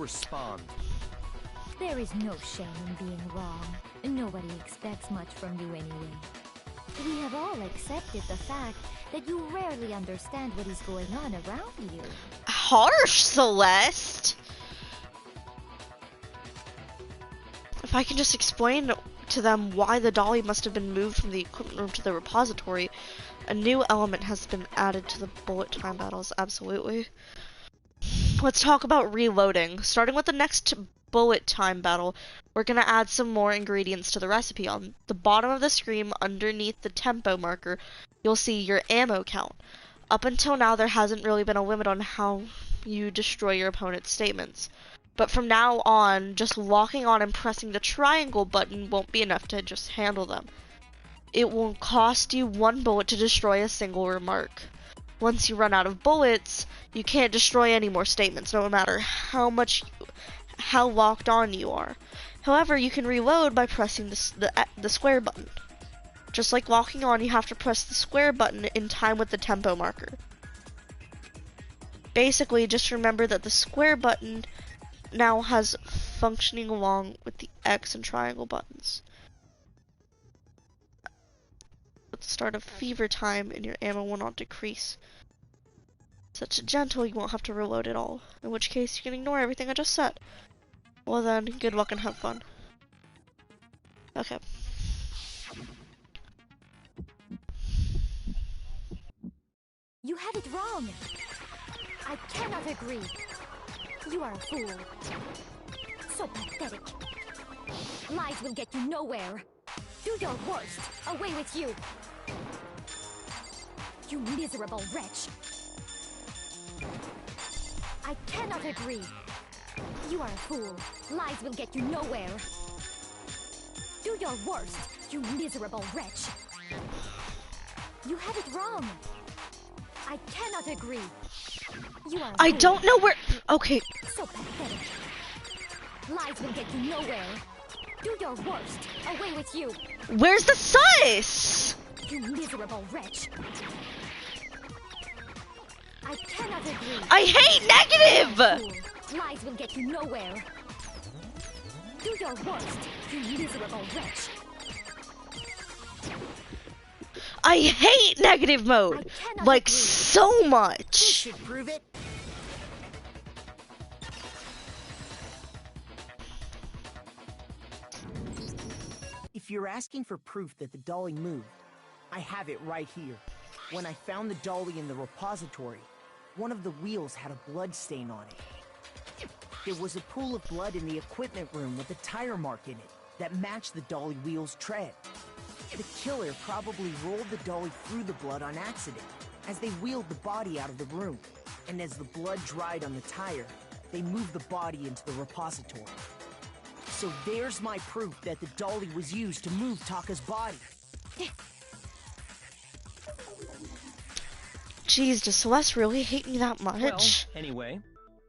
respond. There is no shame in being wrong. Nobody expects much from you anyway. We have all accepted the fact that you rarely understand what is going on around you. Harsh, Celeste! If I can just explain to them why the dolly must have been moved from the equipment room to the repository, a new element has been added to the bullet time battles, absolutely. Let's talk about reloading. Starting with the next bullet time battle, we're going to add some more ingredients to the recipe. On the bottom of the screen, underneath the tempo marker, you'll see your ammo count. Up until now, there hasn't really been a limit on how you destroy your opponent's statements. But from now on, just locking on and pressing the triangle button won't be enough to just handle them. It will cost you 1 bullet to destroy a single remark. Once you run out of bullets, you can't destroy any more statements, no matter how locked on you are. However, you can reload by pressing the square button. Just like locking on, you have to press the square button in time with the tempo marker. Basically, just remember that the square button now has functioning along with the X and triangle buttons. At the start of fever time, and your ammo will not decrease. Such a gentle, you won't have to reload at all. In which case, you can ignore everything I just said. Well then, good luck and have fun. Okay. You had it wrong. I cannot agree. You are a fool. So pathetic. Lies will get you nowhere. Do your worst. Away with you. You miserable wretch. I cannot agree. You are a fool. Lies will get you nowhere. Do your worst, you miserable wretch. You had it wrong. I cannot agree. You are a I fool. don't know where. Okay. So pathetic. Lies will get you nowhere. Do your worst. Away with you. Where's the sus? You miserable wretch. I cannot agree. I hate negative! Fool. Lies will get you nowhere. Do your worst, you miserable wretch. I hate negative mode! Like, agree. so much! Should prove it. If you're asking for proof that the dolly moved, I have it right here. When I found the dolly in the repository, one of the wheels had a blood stain on it. There was a pool of blood in the equipment room with a tire mark in it that matched the dolly wheel's tread. The killer probably rolled the dolly through the blood on accident as they wheeled the body out of the room. And as the blood dried on the tire, they moved the body into the repository. So there's my proof that the dolly was used to move Taka's body. Jeez, does Celeste really hate me that much? Well, anyway,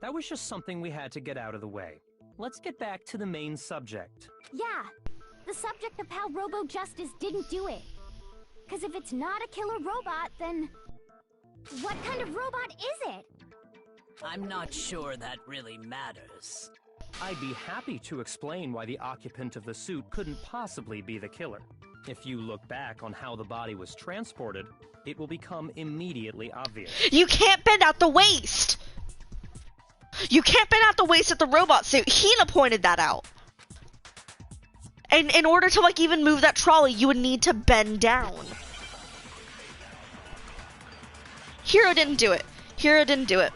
that was just something we had to get out of the way. Let's get back to the main subject. Yeah, the subject of how Robo-Justice didn't do it. Because if it's not a killer robot, then what kind of robot is it? I'm not sure that really matters. I'd be happy to explain why the occupant of the suit couldn't possibly be the killer. If you look back on how the body was transported, it will become immediately obvious. You can't bend out the waist! You can't bend out the waist of the robot suit. Hina pointed that out. And in order to, like, even move that trolley, you would need to bend down. Hero didn't do it. Hero didn't do it.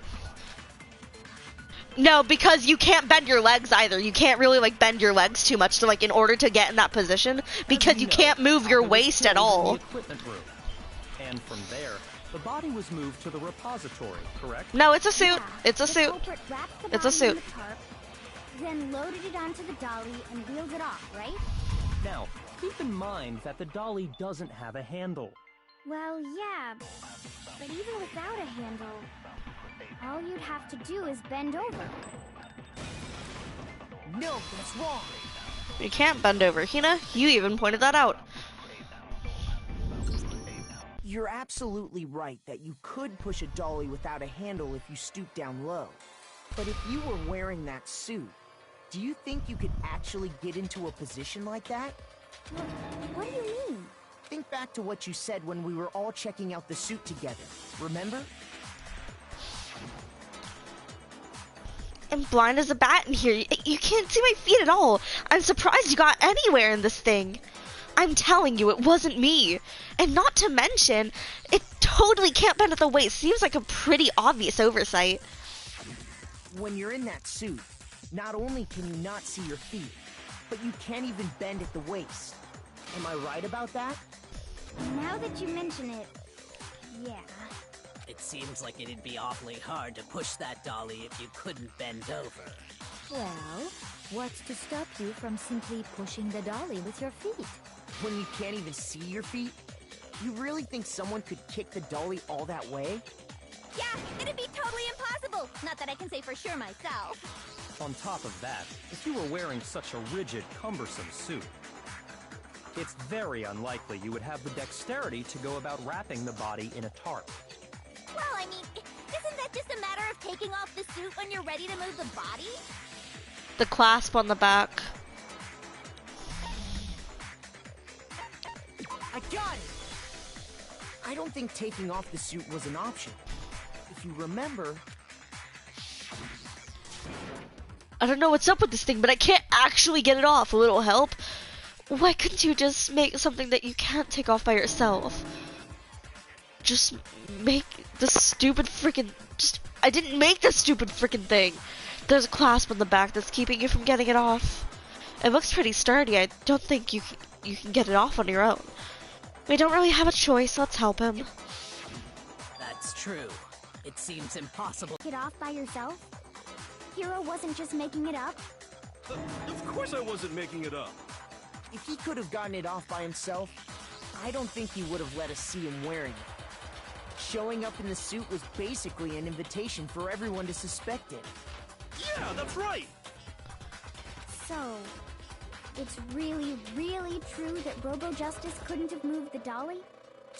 No, because you can't bend your legs either. You can't really, like, bend your legs too much to, like, in order to get in that position, because you can't move your waist at all. Equipment room. And from there, the body was moved to the repository, correct? No, it's a suit. Yeah, It's a the suit. culprit wrapped the It's a body suit. in the tarp, then loaded it onto the dolly and wheeled it off, right? Now, keep in mind that the dolly doesn't have a handle. Well, yeah, but even without a handle, all you'd have to do is bend over. No, that's wrong. You can't bend over. Hina, you even pointed that out. You're absolutely right that you could push a dolly without a handle if you stoop down low. But if you were wearing that suit, do you think you could actually get into a position like that? What do you mean? Think back to what you said when we were all checking out the suit together. Remember? I'm blind as a bat in here. You can't see my feet at all. I'm surprised you got anywhere in this thing. I'm telling you, it wasn't me. And not to mention, it totally can't bend at the waist. Seems like a pretty obvious oversight. When you're in that suit, not only can you not see your feet, but you can't even bend at the waist. Am I right about that? Now that you mention it, yeah. It seems like it'd be awfully hard to push that dolly if you couldn't bend over. Well, what's to stop you from simply pushing the dolly with your feet? When you can't even see your feet? You really think someone could kick the dolly all that way? Yeah, it'd be totally impossible. Not that I can say for sure myself. On top of that, if you were wearing such a rigid, cumbersome suit, it's very unlikely you would have the dexterity to go about wrapping the body in a tarp. Well, I mean, isn't that just a matter of taking off the suit when you're ready to move the body? The clasp on the back. I got it! I don't think taking off the suit was an option. If you remember... I don't know what's up with this thing, but I can't actually get it off. A little help? Why couldn't you just make something that you can't take off by yourself? Just make the stupid freaking... I didn't make this stupid freaking thing. There's a clasp on the back that's keeping you from getting it off. It looks pretty sturdy. I don't think you can get it off on your own. We don't really have a choice. Let's help him. That's true. It seems impossible. Get off by yourself? Hero wasn't just making it up? Of course I wasn't making it up. If he could have gotten it off by himself, I don't think he would have let us see him wearing it. Showing up in the suit was basically an invitation for everyone to suspect it. Yeah, that's right. So, it's really, really true that Robo Justice couldn't have moved the dolly?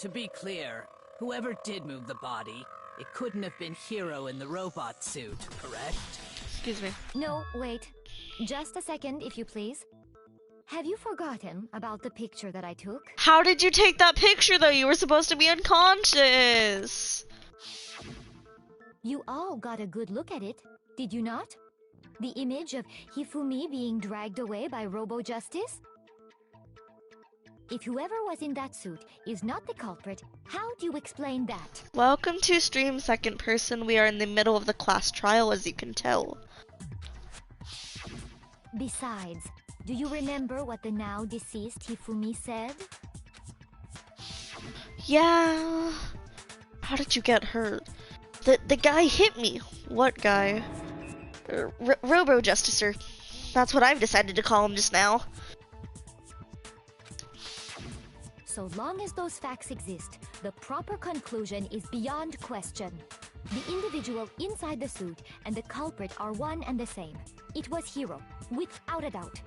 To be clear, whoever did move the body, it couldn't have been Hero in the robot suit, correct? Excuse me. No, wait. Just a second, if you please. Have you forgotten about the picture that I took? How did you take that picture, though? You were supposed to be unconscious. You all got a good look at it, did you not? The image of Hifumi being dragged away by Robo Justice? If whoever was in that suit is not the culprit, how do you explain that? Welcome to Stream Second Person. We are in the middle of the class trial, as you can tell. Besides, do you remember what the now deceased Hifumi said? Yeah. How did you get hurt? The guy hit me. What guy? Robo Justicer. That's what I've decided to call him just now. So long as those facts exist, the proper conclusion is beyond question. The individual inside the suit and the culprit are one and the same. It was Hero, without a doubt.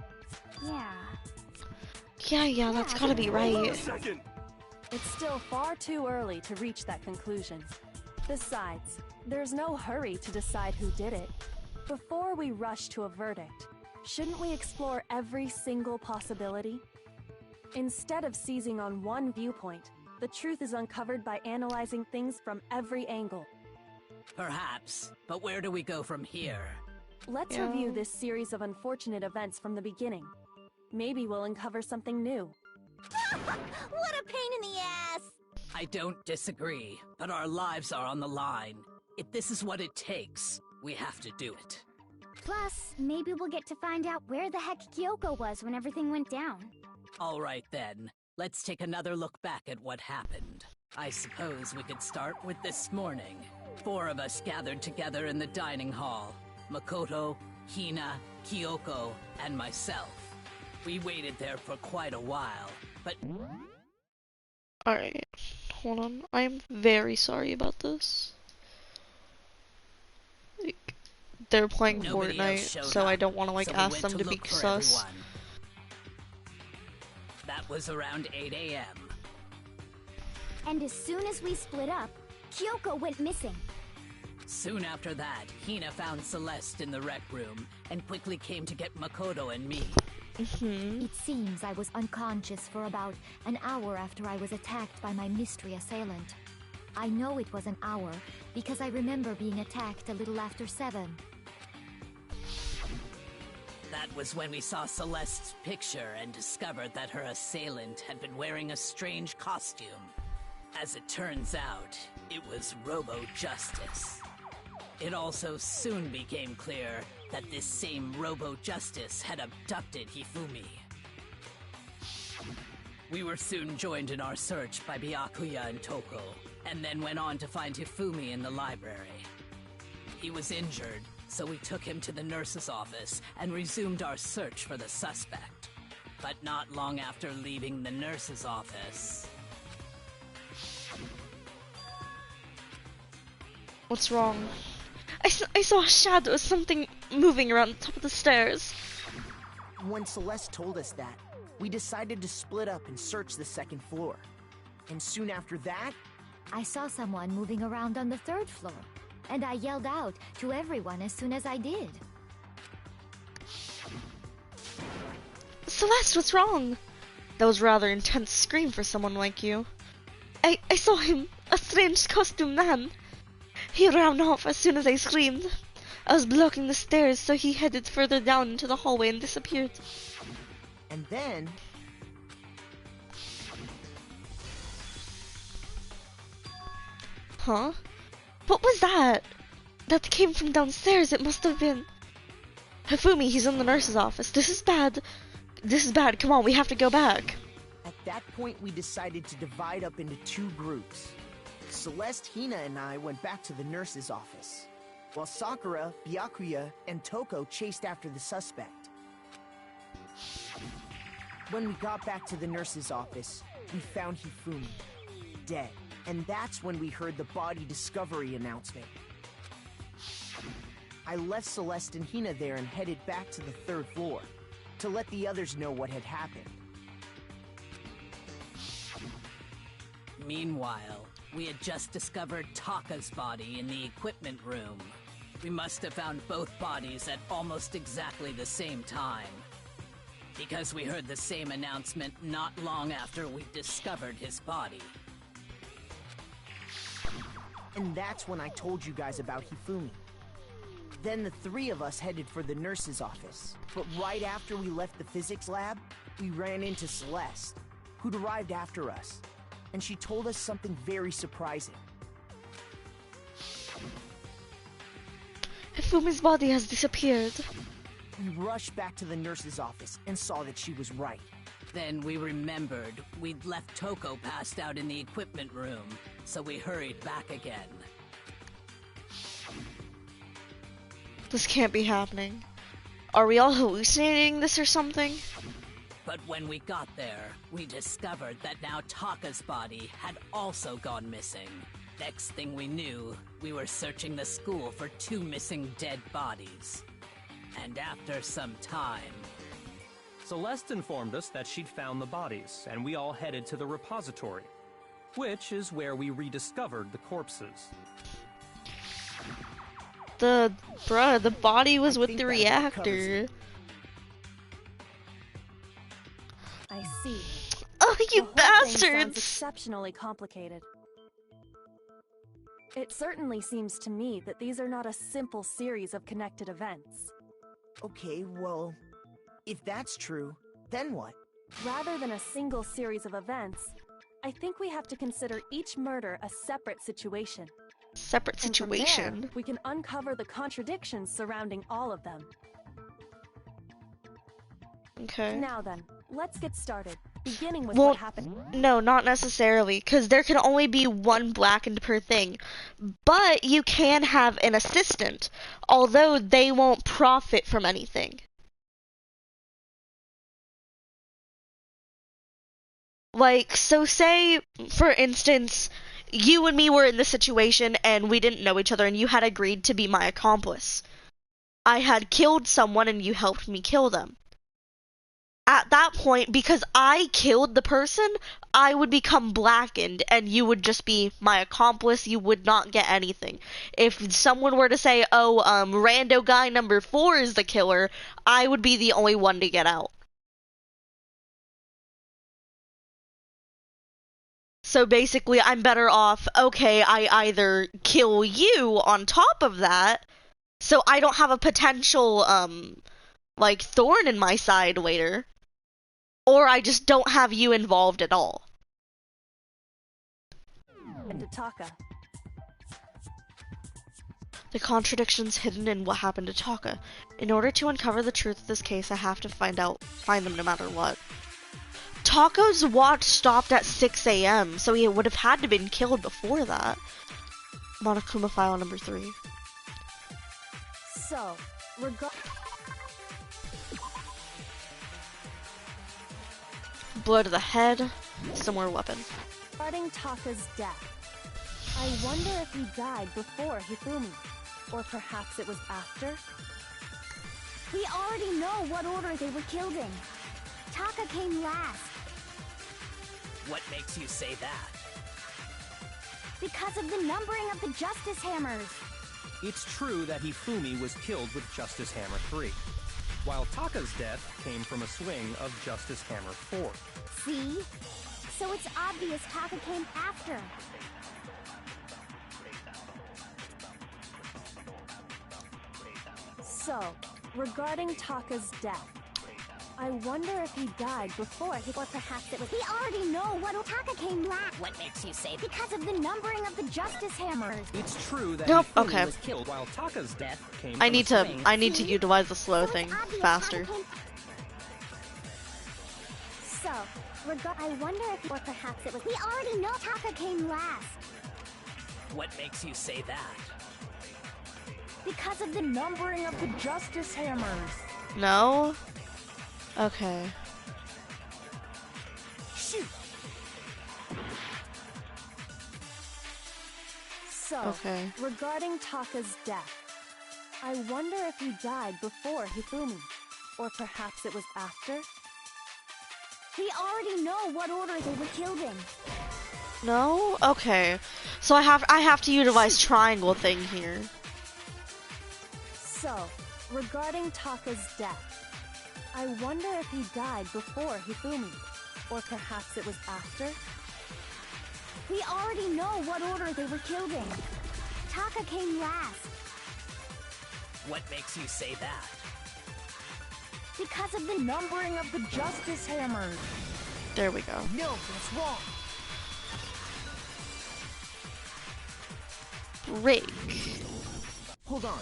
Yeah, that's gotta be Hold on a right. second. It's still far too early to reach that conclusion. Besides, there's no hurry to decide who did it. Before we rush to a verdict, shouldn't we explore every single possibility? Instead of seizing on one viewpoint, the truth is uncovered by analyzing things from every angle. Perhaps, but where do we go from here? Let's review this series of unfortunate events from the beginning. Maybe we'll uncover something new. What a pain in the ass! I don't disagree, but our lives are on the line. If this is what it takes, we have to do it. Plus, maybe we'll get to find out where the heck Kyoko was when everything went down. All right then, let's take another look back at what happened. I suppose we could start with this morning. 4 of us gathered together in the dining hall. Makoto, Hina, Kyoko, and myself. We waited there for quite a while, but... Alright, hold on. I'm very sorry about this. Like, they're playing Nobody else Fortnite, showed so up, I don't want to like so we ask went them to be look for sus. everyone. That was around 8 a.m. And as soon as we split up, Kyoko went missing. Soon after that, Hina found Celeste in the rec room and quickly came to get Makoto and me. It seems I was unconscious for about an hour after I was attacked by my mystery assailant. I know it was an hour because I remember being attacked a little after 7. That was when we saw Celeste's picture and discovered that her assailant had been wearing a strange costume. As it turns out, it was Robo Justice. It also soon became clear that this same Robo Justice had abducted Hifumi. We were soon joined in our search by Byakuya and Toko, and then went on to find Hifumi in the library. He was injured, so we took him to the nurse's office and resumed our search for the suspect. But not long after leaving the nurse's office... What's wrong? I saw a shadow, something moving around the top of the stairs. When Celeste told us that, we decided to split up and search the second floor. And soon after that, I saw someone moving around on the 3rd floor, and I yelled out to everyone as soon as I did. Celeste, what's wrong? That was a rather intense scream for someone like you. I saw him, a strange costumed man. He ran off as soon as I screamed. I was blocking the stairs, so he headed further down into the hallway and disappeared. and then... Huh? What was that? That came from downstairs. It must have been... Hifumi, he's in the nurse's office. This is bad. This is bad. Come on, we have to go back. At that point, we decided to divide up into 2 groups. Celeste, Hina, and I went back to the nurse's office, while Sakura, Byakuya, and Toko chased after the suspect. When we got back to the nurse's office, we found Hifumi, dead. And that's when we heard the body discovery announcement. I left Celeste and Hina there and headed back to the 3rd floor, to let the others know what had happened. Meanwhile, we had just discovered Taka's body in the equipment room. We must have found both bodies at almost exactly the same time, because we heard the same announcement not long after we discovered his body. And that's when I told you guys about Hifumi. Then the 3 of us headed for the nurse's office. But right after we left the physics lab, we ran into Celeste, who'd arrived after us. And she told us something very surprising. Hifumi's body has disappeared. We rushed back to the nurse's office and saw that she was right. Then we remembered we'd left Toko passed out in the equipment room, so we hurried back again. This can't be happening. Are we all hallucinating this or something? But when we got there, we discovered that now Taka's body had also gone missing. Next thing we knew, we were searching the school for 2 missing dead bodies. And after some time... Celeste informed us that she'd found the bodies, and we all headed to the repository, which is where we rediscovered the corpses. The body was with the think that reactor. covers I see. Oh, you The whole thing sounds bastards! exceptionally complicated. It certainly seems to me that these are not a simple series of connected events. Okay, well, if that's true, then what? Rather than a single series of events, I think we have to consider each murder a separate situation. Separate And from there, situation. we can uncover the contradictions surrounding all of them. Okay. Now then, let's get started, beginning with Well, what happened. no, not necessarily, because there can only be one blackened per thing. But you can have an assistant, although they won't profit from anything. Like, so say, for instance, you and me were in this situation and we didn't know each other and you had agreed to be my accomplice. I had killed someone and you helped me kill them. At that point, because I killed the person, I would become blackened and you would just be my accomplice. You would not get anything. If someone were to say, oh, rando guy number 4 is the killer, I would be the only one to get out. So basically, I'm better off, okay, I either kill you on top of that, so I don't have a potential, like, thorn in my side later, or I just don't have you involved at all. And to Taka. The contradictions hidden in what happened to Taka. In order to uncover the truth of this case, I have to find them no matter what. Taka's watch stopped at 6 a.m., so he would have had to have been killed before that. Monokuma file number 3. So, Blow to the head, similar weapon. regarding Taka's death, I wonder if he died before Hifumi, or perhaps it was after? We already know what order they were killed in. Taka came last. What makes you say that? Because of the numbering of the Justice Hammers. It's true that Hifumi was killed with Justice Hammer 3, while Taka's death came from a swing of Justice Hammer 4. See? So it's obvious Taka came after. So, regarding Taka's death, I wonder if he died before he... Or perhaps it was... We already know what Taka came last. What makes you say that? Because of the numbering of the Justice Hammers. It's true that Nope, Hifumi okay. was killed while Taka's death came I from need a to swing. utilize the slow So thing it's obvious faster. Taka came... So, I wonder if... Or perhaps it was... We already know Taka came last. What makes you say that? Because of the numbering of the Justice Hammers. No? Okay. Shoot! So, Okay. regarding Taka's death, I wonder if he died before Hifumi, or perhaps it was after? We already know what order they were killed in. No? Okay. So I have to utilize triangle thing here. So, regarding Taka's death, I wonder if he died before Hifumi, or perhaps it was after? We already know what order they were killed in. Taka came last. What makes you say that? Because of the numbering of the Justice Hammers. There we go. No, that's wrong. Break. Hold on.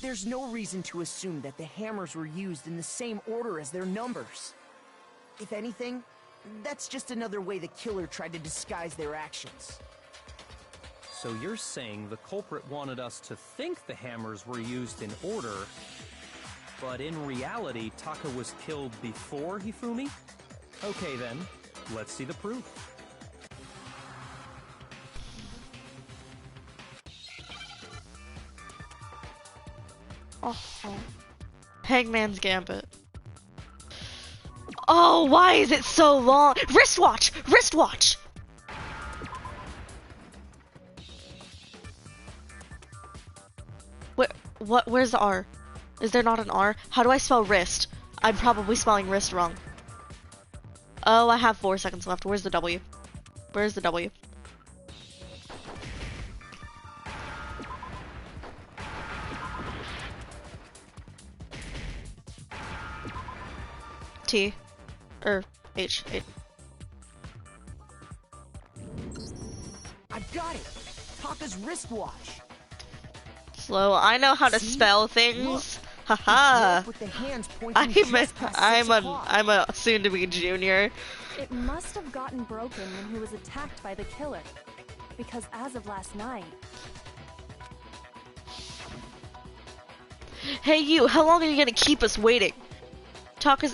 There's no reason to assume that the hammers were used in the same order as their numbers. If anything, that's just another way the killer tried to disguise their actions. So you're saying the culprit wanted us to think the hammers were used in order, but in reality, Taka was killed before Hifumi? Okay then, let's see the proof. Oh. Hangman's Gambit. Oh, why is it so long? Wristwatch! Wristwatch! Where's the R? Is there not an R? How do I spell wrist? I'm probably spelling wrist wrong. Oh, I have 4 seconds left. Where's the W? Where's the W? T. H. I've got it! Taka's wristwatch! Slow. I know how to See? spell things. Haha. With the hands pointing just past 6 o'clock. I'm a soon-to-be junior. It must have gotten broken when he was attacked by the killer, because as of last night... Hey you, how long are you gonna keep us waiting? Talk is